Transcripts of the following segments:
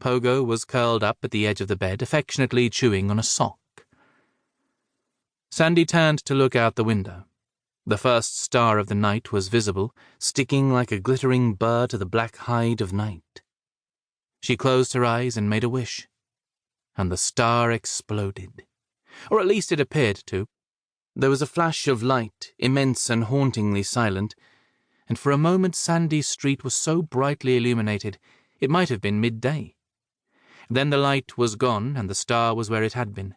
Pogo was curled up at the edge of the bed, affectionately chewing on a sock. Sandy turned to look out the window. The first star of the night was visible, sticking like a glittering burr to the black hide of night. She closed her eyes and made a wish, and the star exploded. Or at least it appeared to. There was a flash of light, immense and hauntingly silent, and for a moment Sandy's street was so brightly illuminated it might have been midday. Then the light was gone, and the star was where it had been.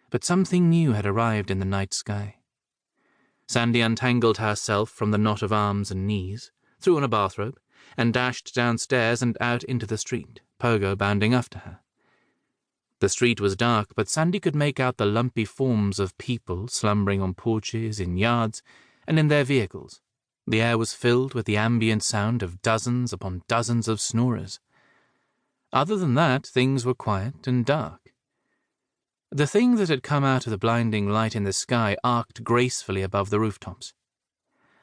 But something new had arrived in the night sky. Sandy untangled herself from the knot of arms and knees, threw on a bathrobe, and dashed downstairs and out into the street, Pogo bounding after her. The street was dark, but Sandy could make out the lumpy forms of people slumbering on porches, in yards, and in their vehicles. The air was filled with the ambient sound of dozens upon dozens of snorers. Other than that, things were quiet and dark. The thing that had come out of the blinding light in the sky arced gracefully above the rooftops.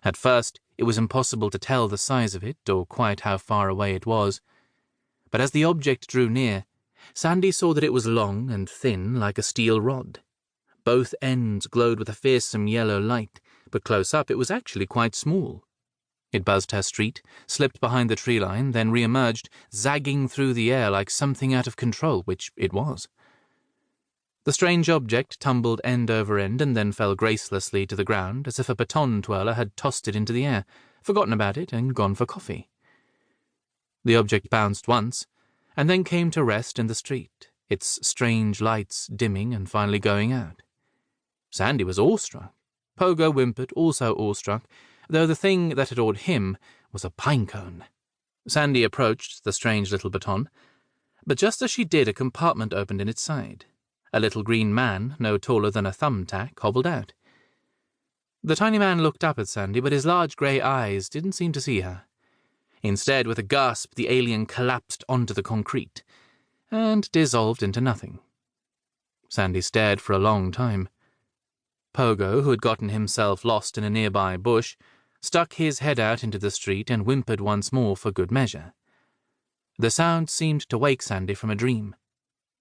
At first, it was impossible to tell the size of it or quite how far away it was, but as the object drew near, Sandy saw that it was long and thin like a steel rod. Both ends glowed with a fearsome yellow light, but close up it was actually quite small. It buzzed her street, slipped behind the tree line, then re-emerged, zagging through the air like something out of control, which it was. The strange object tumbled end over end and then fell gracelessly to the ground as if a baton twirler had tossed it into the air, forgotten about it, and gone for coffee. The object bounced once, and then came to rest in the street, its strange lights dimming and finally going out. Sandy was awestruck. Pogo whimpered, also awestruck, though the thing that had awed him was a pine cone. Sandy approached the strange little baton, but just as she did, a compartment opened in its side. A little green man, no taller than a thumbtack, hobbled out. The tiny man looked up at Sandy, but his large grey eyes didn't seem to see her. Instead, with a gasp, the alien collapsed onto the concrete and dissolved into nothing. Sandy stared for a long time. Pogo, who had gotten himself lost in a nearby bush, stuck his head out into the street and whimpered once more for good measure. The sound seemed to wake Sandy from a dream.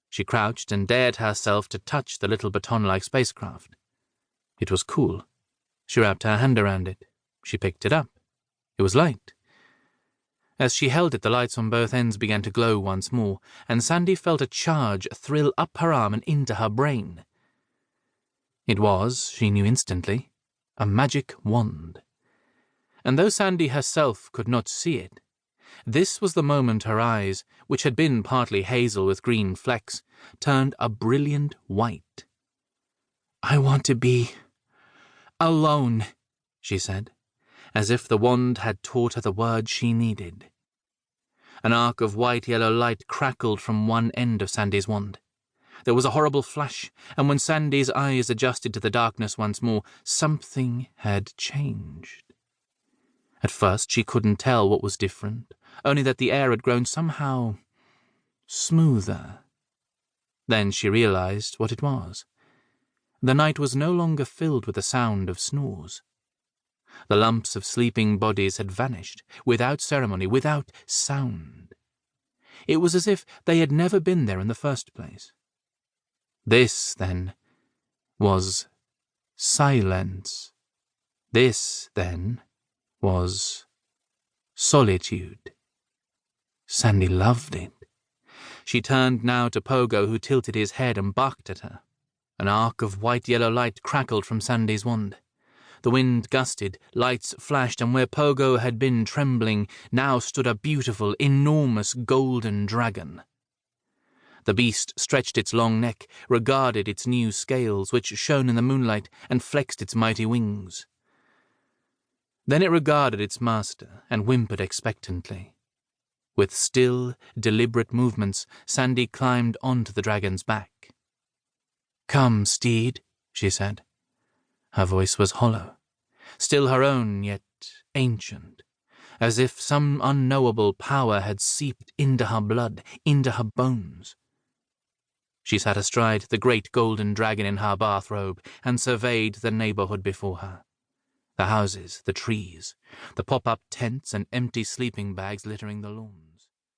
She crouched and dared herself to touch the little baton-like spacecraft. It was cool. She wrapped her hand around it. She picked it up. It was light. As she held it, the lights on both ends began to glow once more, and Sandy felt a charge thrill up her arm and into her brain. It was, she knew instantly, a magic wand. And though Sandy herself could not see it, this was the moment her eyes, which had been partly hazel with green flecks, turned a brilliant white. "I want to be alone," she said, as if the wand had taught her the word she needed. An arc of white-yellow light crackled from one end of Sandy's wand. There was a horrible flash, and when Sandy's eyes adjusted to the darkness once more, something had changed. At first she couldn't tell what was different, only that the air had grown somehow smoother. Then she realized what it was. The night was no longer filled with the sound of snores. The lumps of sleeping bodies had vanished, without ceremony, without sound. It was as if they had never been there in the first place. This, then, was silence. This, then, was solitude. Sandy loved it. She turned now to Pogo, who tilted his head and barked at her. An arc of white-yellow light crackled from Sandy's wand. The wind gusted, lights flashed, and where Pogo had been trembling, now stood a beautiful, enormous golden dragon. The beast stretched its long neck, regarded its new scales, which shone in the moonlight, and flexed its mighty wings. Then it regarded its master and whimpered expectantly. With still, deliberate movements, Sandy climbed onto the dragon's back. "Come, steed," she said. Her voice was hollow, still her own, yet ancient, as if some unknowable power had seeped into her blood, into her bones. She sat astride the great golden dragon in her bathrobe and surveyed the neighborhood before her. The houses, the trees, the pop-up tents and empty sleeping bags littering the lawn.